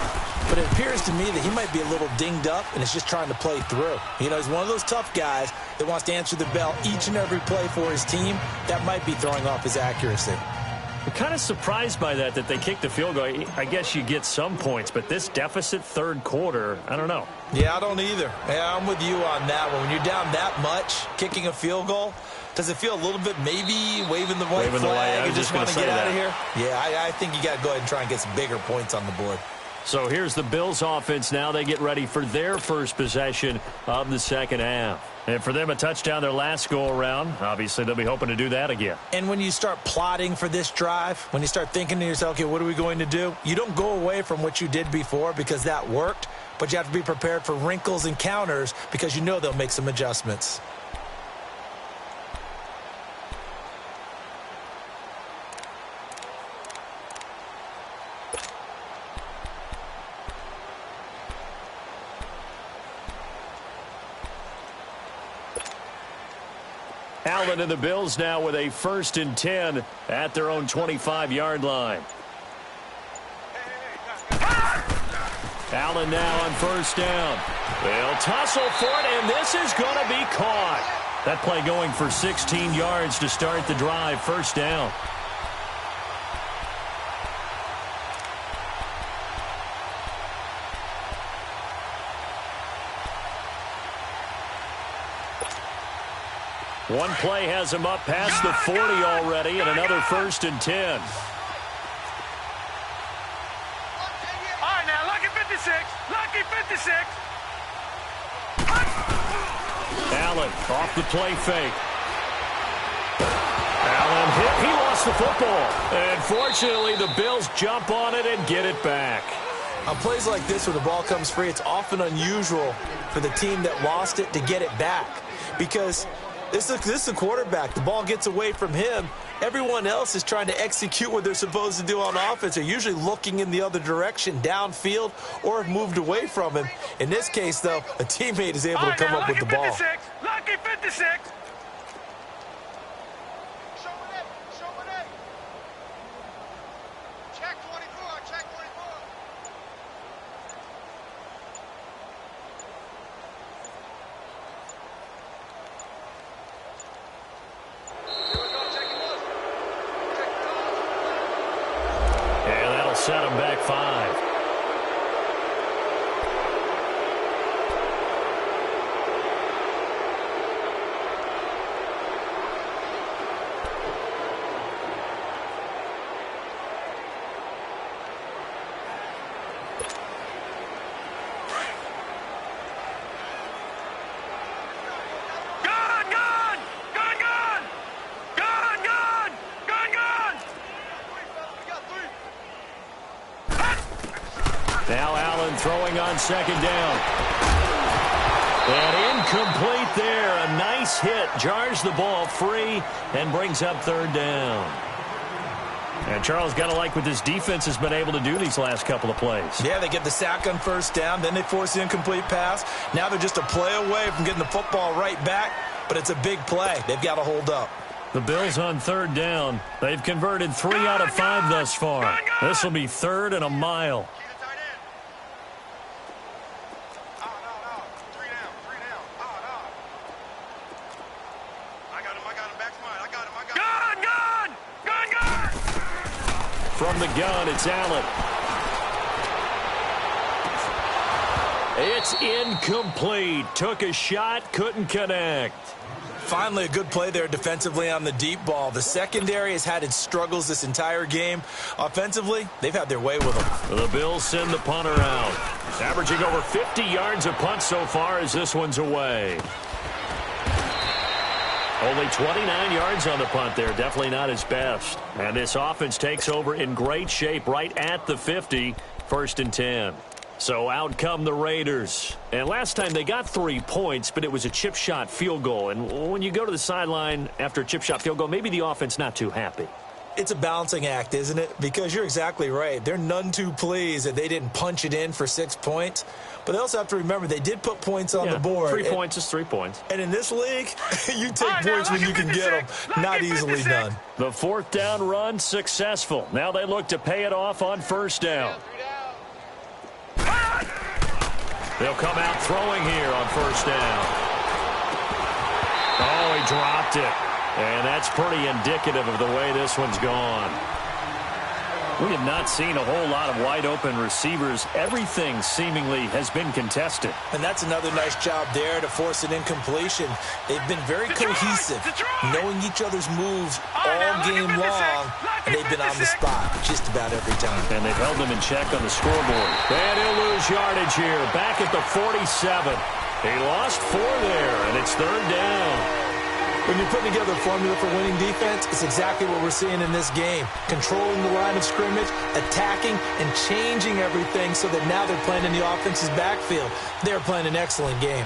but it appears to me that he might be a little dinged up and is just trying to play through. You know, he's one of those tough guys that wants to answer the bell each and every play for his team. That might be throwing off his accuracy. I'm kind of surprised by that they kicked the field goal. I guess you get some points, but this deficit 3rd quarter, I don't know. Yeah, I don't either. Yeah, I'm with you on that one. When you're down that much, kicking a field goal, does it feel a little bit maybe waving the white flag and just want to get out of here? Yeah, I think you got to go ahead and try and get some bigger points on the board. So here's the Bills offense now. They get ready for their first possession of the second half. And for them, a touchdown their last go-around. Obviously, they'll be hoping to do that again. And when you start plotting for this drive, when you start thinking to yourself, okay, what are we going to do? You don't go away from what you did before because that worked, but you have to be prepared for wrinkles and counters because you know they'll make some adjustments. Allen and the Bills now with a 1st and 10 at their own 25-yard line. Allen now on 1st down. They'll tussle for it, and this is going to be caught. That play going for 16 yards to start the drive. 1st down. One play has him up past the 40 already, and another 1st and 10. All right, now, lucky 56. Lucky 56. Allen off the play fake. Allen hit. He lost the football. And fortunately, the Bills jump on it and get it back. On plays like this where the ball comes free, it's often unusual for the team that lost it to get it back. Because this is the quarterback. The ball gets away from him. Everyone else is trying to execute what they're supposed to do on offense. They're usually looking in the other direction, downfield, or have moved away from him. In this case, though, a teammate is able to come up with the ball. Lucky 56. Check 24. Check 24. And that'll set him back 5. Now Allen throwing on 2nd down. And incomplete there. A nice hit. Jars the ball free and brings up 3rd down. And Charles, got to like what this defense has been able to do these last couple of plays. Yeah, they get the sack on 1st down. Then they force the incomplete pass. Now they're just a play away from getting the football right back. But it's a big play. They've got to hold up. The Bills on 3rd down. They've converted 3 out of 5 thus far. This will be 3rd and a mile. From the gun, it's Allen. It's incomplete. Took a shot, couldn't connect. Finally, a good play there defensively on the deep ball. The secondary has had its struggles this entire game. Offensively, they've had their way with them. The Bills send the punter out. Averaging over 50 yards a punt so far as this one's away. Only 29 yards on the punt there. Definitely not his best. And this offense takes over in great shape right at the 50. 1st and 10. So out come the Raiders. And last time they got 3 points, but it was a chip shot field goal. And when you go to the sideline after a chip shot field goal, maybe the offense not too happy. It's a balancing act, isn't it? Because you're exactly right. They're none too pleased that they didn't punch it in for 6 points. But they also have to remember they did put points on the board. 3 points is 3 points. And in this league, you take points when you can get them. Not easily done. The 4th down run successful. Now they look to pay it off on 1st down. They'll come out throwing here on 1st down. Oh, he dropped it. And that's pretty indicative of the way this one's gone. We have not seen a whole lot of wide-open receivers. Everything seemingly has been contested. And that's another nice job there to force an incompletion. They've been very cohesive, knowing each other's moves all game long, and they've been on the spot just about every time. And they've held them in check on the scoreboard. And he'll lose yardage here, back at the 47. He lost 4 there, and it's 3rd down. When you're putting together a formula for winning defense, it's exactly what we're seeing in this game. Controlling the line of scrimmage, attacking, and changing everything so that now they're playing in the offense's backfield. They're playing an excellent game.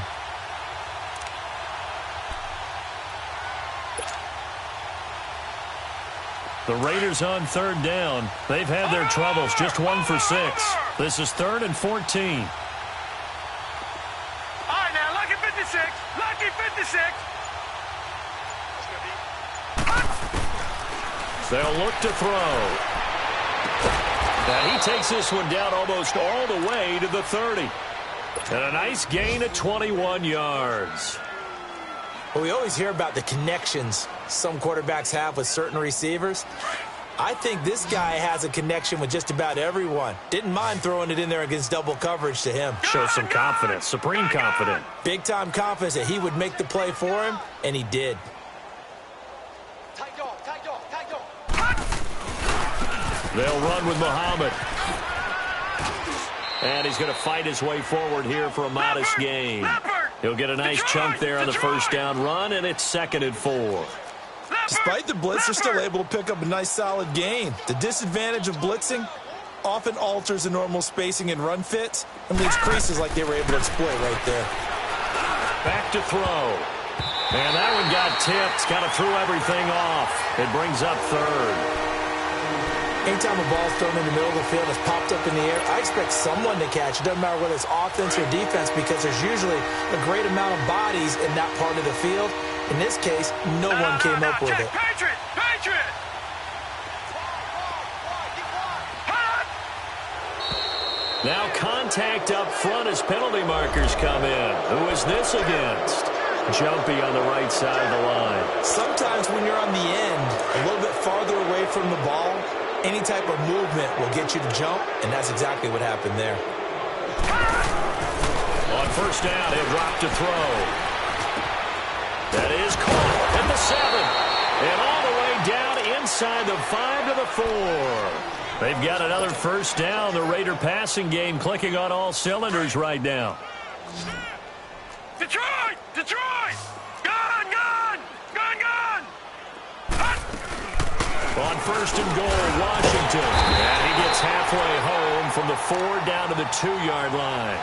The Raiders on 3rd down. They've had their troubles, just 1 for 6. This is 3rd and 14. All right, now, lucky 56. Lucky 56. They'll look to throw. And he takes this one down almost all the way to the 30. And a nice gain of 21 yards. Well, we always hear about the connections some quarterbacks have with certain receivers. I think this guy has a connection with just about everyone. Didn't mind throwing it in there against double coverage to him. Shows some confidence, supreme confidence. Big-time confidence that he would make the play for him, and he did. They'll run with Muhammad. And he's going to fight his way forward here for a modest gain. He'll get a nice chunk there on the first down run, and it's 2nd and 4. Despite the blitz, they're still able to pick up a nice solid gain. The disadvantage of blitzing often alters the normal spacing and run fits and leaves creases like they were able to exploit right there. Back to throw. And that one got tipped. Kind of threw everything off. It brings up 3rd. Anytime a ball's thrown in the middle of the field, it's popped up in the air, I expect someone to catch. It doesn't matter whether it's offense or defense because there's usually a great amount of bodies in that part of the field. In this case, no one came up with it. Patriot! Now contact up front as penalty markers come in. Who is this against? Jumpy on the right side of the line. Sometimes when you're on the end, a little bit farther away from the ball, any type of movement will get you to jump, and that's exactly what happened there. On first down, he'll drop to throw. That is caught at the 7. And all the way down inside the 5 to the 4. They've got another first down. The Raider passing game clicking on all cylinders right now. Detroit! Gun! On first and goal, Washington. And he gets halfway home from the 4 down to the 2-yard line.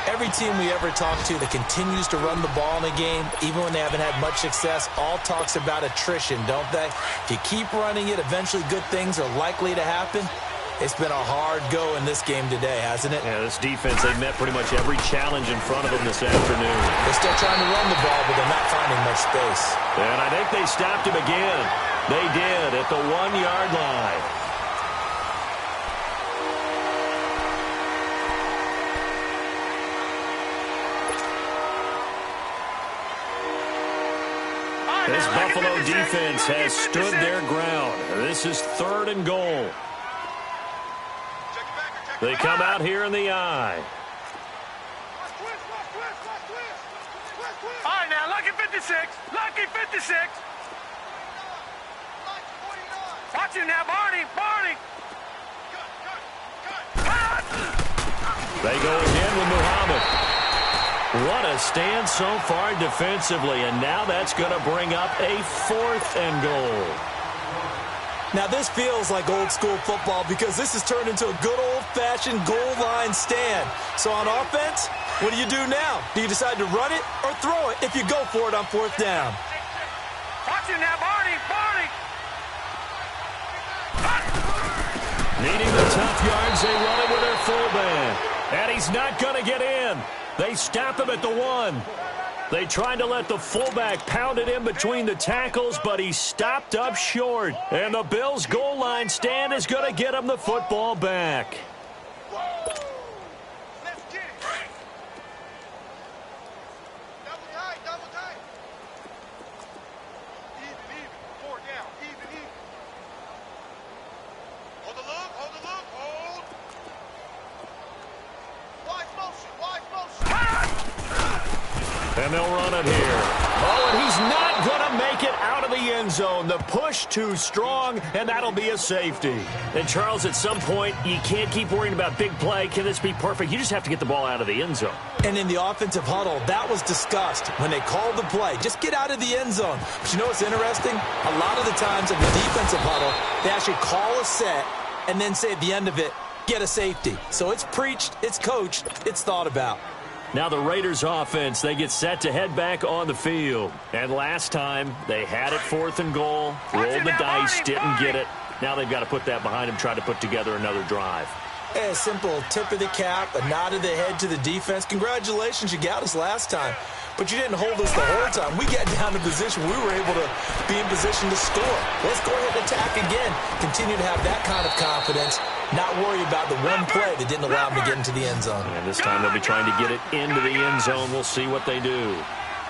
Every team we ever talk to that continues to run the ball in a game, even when they haven't had much success, all talks about attrition, don't they? If you keep running it, eventually good things are likely to happen. It's been a hard go in this game today, hasn't it? Yeah, this defense, they met pretty much every challenge in front of them this afternoon. They're still trying to run the ball, but they're not finding much space. And I think they stopped him again. They did at the 1-yard line. This Buffalo defense has stood their ground. This is 3rd and goal. They come out here in the eye. All right, now, lucky 56. Watch him now, Barney. They go again with Muhammad. What a stand so far defensively, and now that's going to bring up a 4th and goal. Now, this feels like old-school football because this has turned into a good old-fashioned goal line stand. So on offense, what do you do now? Do you decide to run it or throw it if you go for it on 4th down? Watch him now, Barney. Needing the tough yards, they run it with their fullback. And he's not going to get in. They stop him at the 1. They tried to let the fullback pound it in between the tackles, but he stopped up short. And the Bills' goal line stand is going to get him the football back. Let's get it. Double tight. Even. 4 down. Even. Hold the look. Wide motion. And they'll run it here. Oh, and he's not going to make it out of the end zone. The push too strong, and that'll be a safety. And, Charles, at some point, you can't keep worrying about big play. Can this be perfect? You just have to get the ball out of the end zone. And in the offensive huddle, that was discussed when they called the play. Just get out of the end zone. But you know what's interesting? A lot of the times in the defensive huddle, they actually call a set and then say at the end of it, get a safety. So it's preached, it's coached, it's thought about. Now the Raiders offense, they get set to head back on the field. And last time, they had it 4th and goal, rolled the dice, didn't get it. Now they've got to put that behind them, try to put together another drive. Hey, a simple tip of the cap, a nod of the head to the defense. Congratulations, you got us last time. But you didn't hold us the whole time. We got down to position. We were able to be in position to score. Let's go ahead and attack again. Continue to have that kind of confidence. Not worry about the one play that didn't allow them to get into the end zone. And this time they'll be trying to get it into the end zone. We'll see what they do.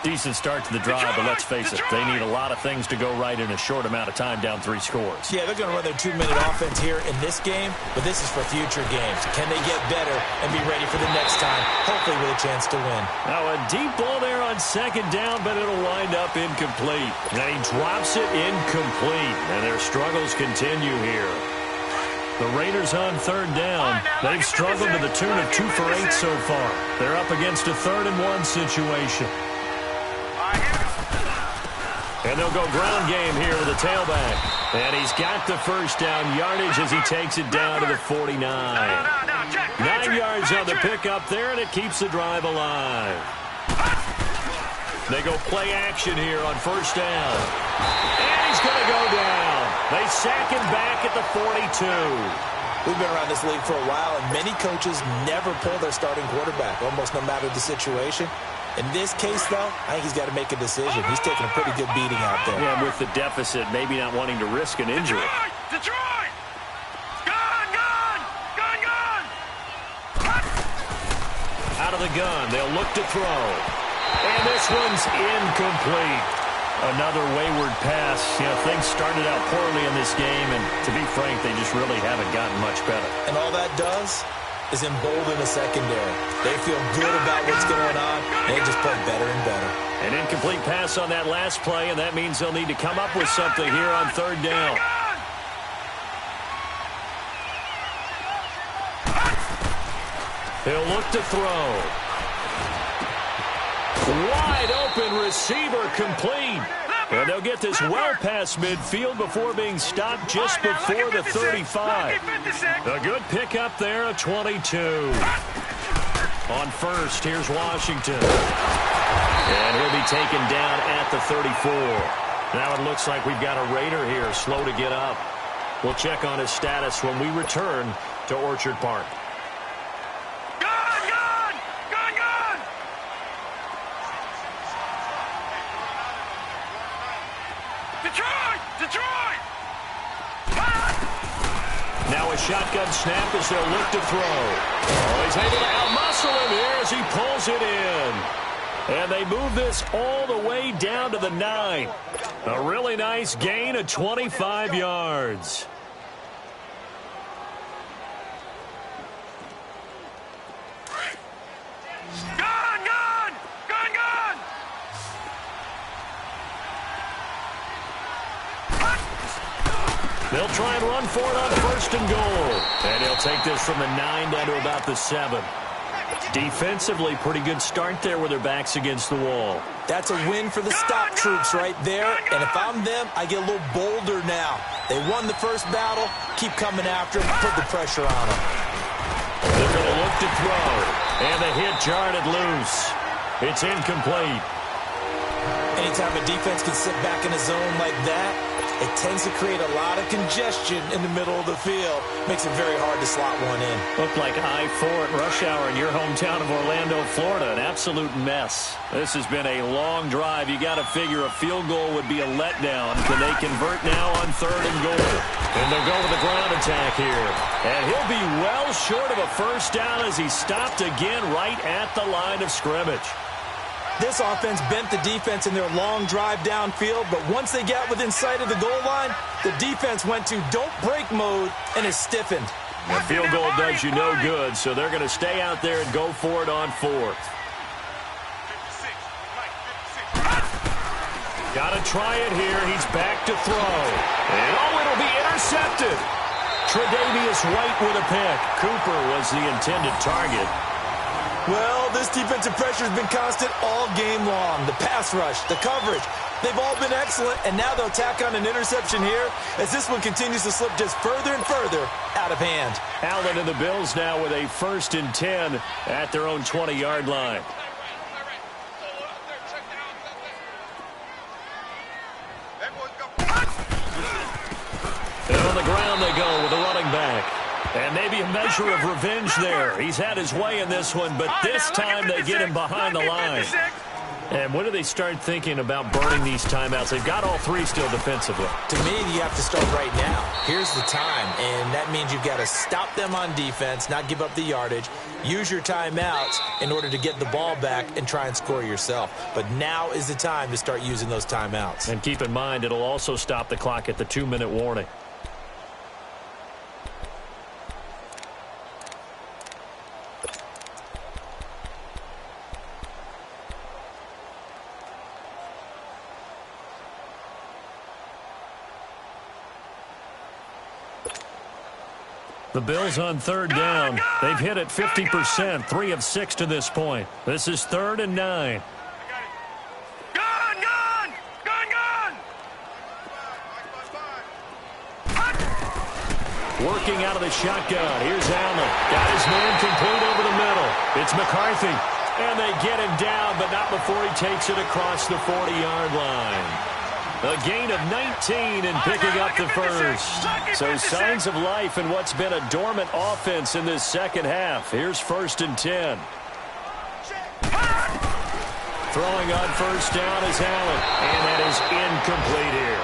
Decent start to the drive, but let's face it, they need a lot of things to go right in a short amount of time, down 3 scores. Yeah, they're going to run their 2-minute offense here in this game, but this is for future games. Can they get better and be ready for the next time, hopefully with a chance to win? Now a deep ball there on second down, but it'll wind up incomplete. And he drops it incomplete, and their struggles continue here. The Raiders on third down. They've struggled to the tune of 2 for 8 so far. They're up against a 3rd and 1 situation. And they'll go ground game here with the tailback. And he's got the first down yardage as he takes it down to the 49. 9 yards on the pickup there, and it keeps the drive alive. They go play action here on first down. And he's going to go down. They sack him back at the 42. We've been around this league for a while, and many coaches never pull their starting quarterback, almost no matter the situation. In this case, though, I think he's got to make a decision. He's taking a pretty good beating out there. Yeah, with the deficit, maybe not wanting to risk an injury. Detroit! Gun! Out of the gun, they'll look to throw. And this one's incomplete. Another wayward pass. You know, things started out poorly in this game, and to be frank, they just really haven't gotten much better. And all that does is embolden the secondary. They feel good about what's going on, and they just play better and better. An incomplete pass on that last play, and that means they'll need to come up with something here on third down. He'll look to throw. Wide open receiver complete. And they'll get this well past midfield before being stopped just before the 35. A good pickup there, a 22. On first, here's Washington. And he'll be taken down at the 34. Now it looks like we've got a Raider here, slow to get up. We'll check on his status when we return to Orchard Park. Detroit! Now a shotgun snap as they'll look to throw. Oh, he's able to outmuscle him here as he pulls it in. And they move this all the way down to the 9. A really nice gain of 25 yards. They'll try and run for it on first and goal. And he'll take this from the 9 down to about the 7. Defensively, pretty good start there with their backs against the wall. That's a win for the stop troops right there. And if I'm them, I get a little bolder now. They won the first battle. Keep coming after them. Put the pressure on them. They're going to look to throw. And the hit jarred it loose. It's incomplete. Anytime a defense can sit back in a zone like that, it tends to create a lot of congestion in the middle of the field. Makes it very hard to slot one in. Looked like I-4 at rush hour in your hometown of Orlando, Florida. An absolute mess. This has been a long drive. You got to figure a field goal would be a letdown. Can they convert now on third and goal? And they'll go with the ground attack here. And he'll be well short of a first down as he stopped again right at the line of scrimmage. This offense bent the defense in their long drive downfield, but once they got within sight of the goal line, the defense went to don't break mode and is stiffened. The field goal does you no good, so they're going to stay out there and go for it on fourth. Got to try it here. He's back to throw. And it'll be intercepted. Tre'Davious White with a pick. Cooper was the intended target. Well, this defensive pressure has been constant all game long. The pass rush, the coverage, they've all been excellent, and now they'll tack on an interception here as this one continues to slip just further and further out of hand. Allen and the Bills now with a 1st and 10 at their own 20-yard line. And on the ground they go with the running back. And maybe a measure of revenge there. He's had his way in this one, but this time they get him behind the line. And when do they start thinking about burning these timeouts? They've got all three still defensively. To me, you have to start right now. Here's the time, and that means you've got to stop them on defense, not give up the yardage, use your timeouts in order to get the ball back and try and score yourself. But now is the time to start using those timeouts. And keep in mind, it'll also stop the clock at the 2-minute warning. The Bills on third down. They've hit it 50%, 3 of 6 to this point. This is 3rd and 9. Working out of the shotgun. Here's Allen. Got his man complete over the middle. It's McCarthy. And they get him down, but not before he takes it across the 40-yard line. A gain of 19 and picking up the first. So signs of life in what's been a dormant offense in this second half. Here's 1st and 10. Throwing on first down is Allen. And that is incomplete here.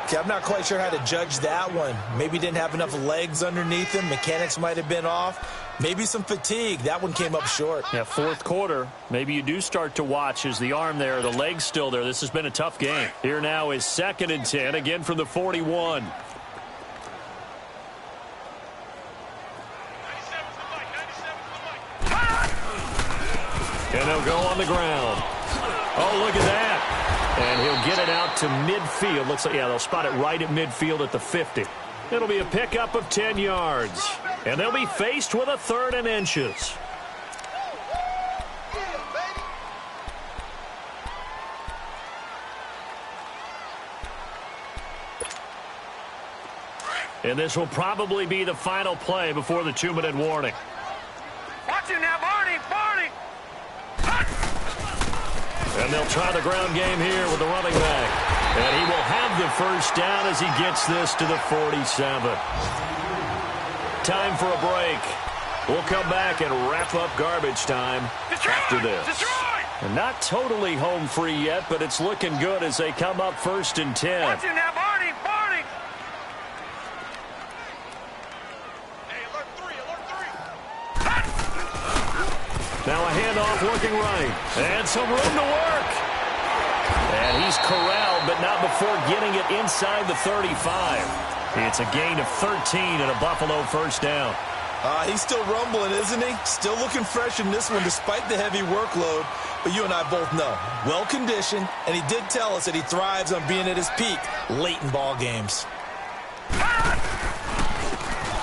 Okay, I'm not quite sure how to judge that one. Maybe didn't have enough legs underneath him. Mechanics might have been off. Maybe some fatigue. That one came up short. Yeah, fourth quarter. Maybe you do start to watch as the arm there, the leg's still there. This has been a tough game. Here now is 2nd and 10, again from the 41. And they'll go on the ground. Oh, look at that. And he'll get it out to midfield. Looks like, yeah, they'll spot it right at midfield at the 50. It'll be a pickup of 10 yards. And they'll be faced with a 3rd and inches. And this will probably be the final play before the 2-minute warning. Watch him now, Barney! Barney! And they'll try the ground game here with the running back. And he will have the first down as he gets this to the 47. Time for a break. We'll come back and wrap up garbage time after this. And not totally home free yet, but it's looking good as they come up 1st and 10. Watch him now, Barney! Barney! Now a handoff looking right. And some room to work. And he's corralled, but not before getting it inside the 35. It's a gain of 13 and a Buffalo first down. He's still rumbling, isn't he? Still looking fresh in this one despite the heavy workload. But you and I both know, well-conditioned, and he did tell us that he thrives on being at his peak late in ball games.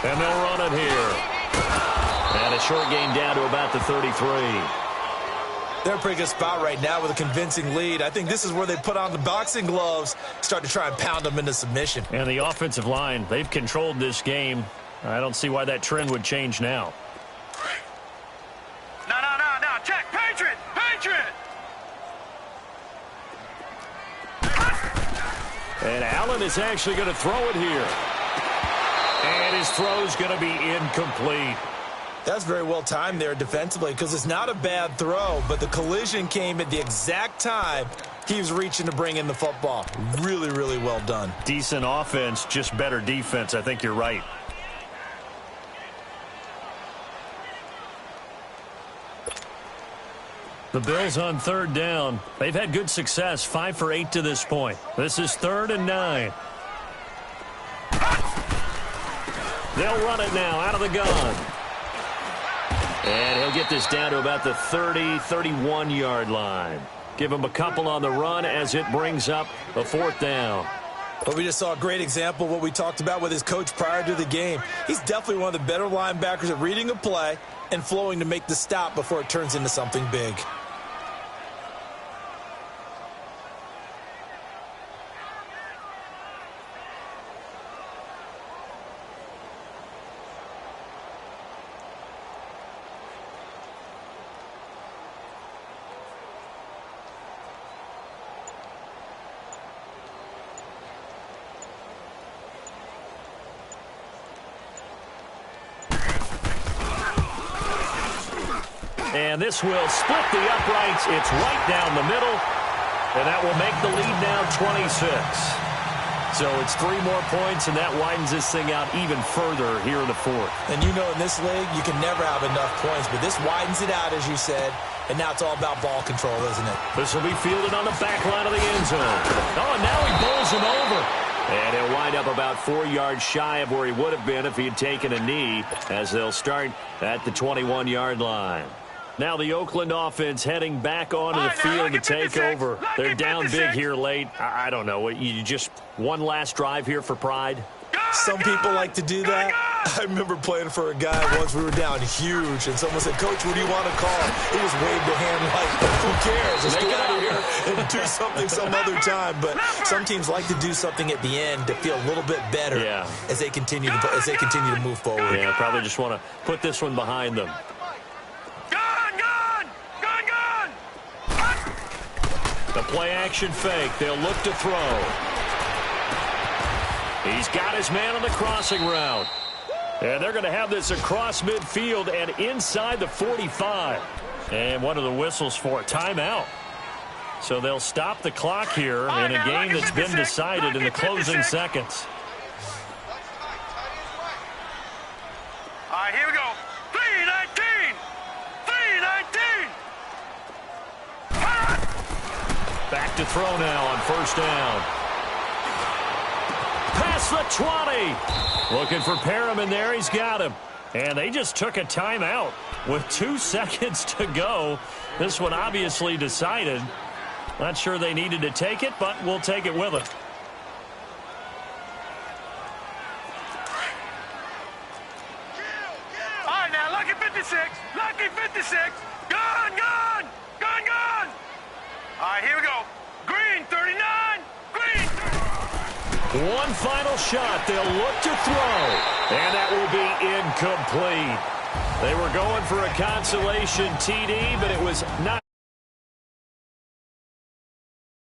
And they'll run it here. And a short gain down to about the 33. They're in a pretty good spot right now with a convincing lead. I think this is where they put on the boxing gloves, start to try and pound them into submission. And the offensive line, they've controlled this game. I don't see why that trend would change now. No. Check. Patriot! Patriot! And Allen is actually going to throw it here. And his throw's going to be incomplete. That's very well timed there defensively because it's not a bad throw, but the collision came at the exact time he was reaching to bring in the football. Really, really well done. Decent offense, just better defense. I think you're right. The Bills on third down. They've had good success, 5 for 8 to this point. This is 3rd and 9. They'll run it now out of the gun. And he'll get this down to about the 30, 31-yard line. Give him a couple on the run as it brings up a 4th down. But we just saw a great example of what we talked about with his coach prior to the game. He's definitely one of the better linebackers at reading a play and flowing to make the stop before it turns into something big. And this will split the uprights. It's right down the middle. And that will make the lead now 26. So it's 3 more points, and that widens this thing out even further here in the fourth. And you know in this league, you can never have enough points, but this widens it out, as you said, and now it's all about ball control, isn't it? This will be fielded on the back line of the end zone. Oh, and now he bowls him over. And he'll wind up about 4 yards shy of where he would have been if he had taken a knee, as they'll start at the 21-yard line. Now the Oakland offense heading back onto the field to take over. They're down big here late. I don't know. You just one last drive here for pride? Some people like to do that. I remember playing for a guy once. We were down huge, and someone said, "Coach, what do you want to call?" He just waved a hand like, who cares? Let's get out of here and do something some other time. But some teams like to do something at the end to feel a little bit better as they continue to move forward. Yeah, probably just want to put this one behind them. The play-action fake. They'll look to throw. He's got his man on the crossing route. And they're going to have this across midfield and inside the 45. And one of the whistles for a timeout. So they'll stop the clock here in a game that's been decided in the closing seconds. All right, here we go. 3-19. 3-19. Back to throw now on first down. Past the 20. Looking for Perriman there. He's got him. And they just took a timeout with 2 seconds to go. This one obviously decided. Not sure they needed to take it, but we'll take it with it. All right, now, lucky 56. Lucky 56. Gone, gone. Gone, gone. All right, here we go. Green, 39. Green, 39. One final shot. They'll look to throw. And that will be incomplete. They were going for a consolation TD, but it was not.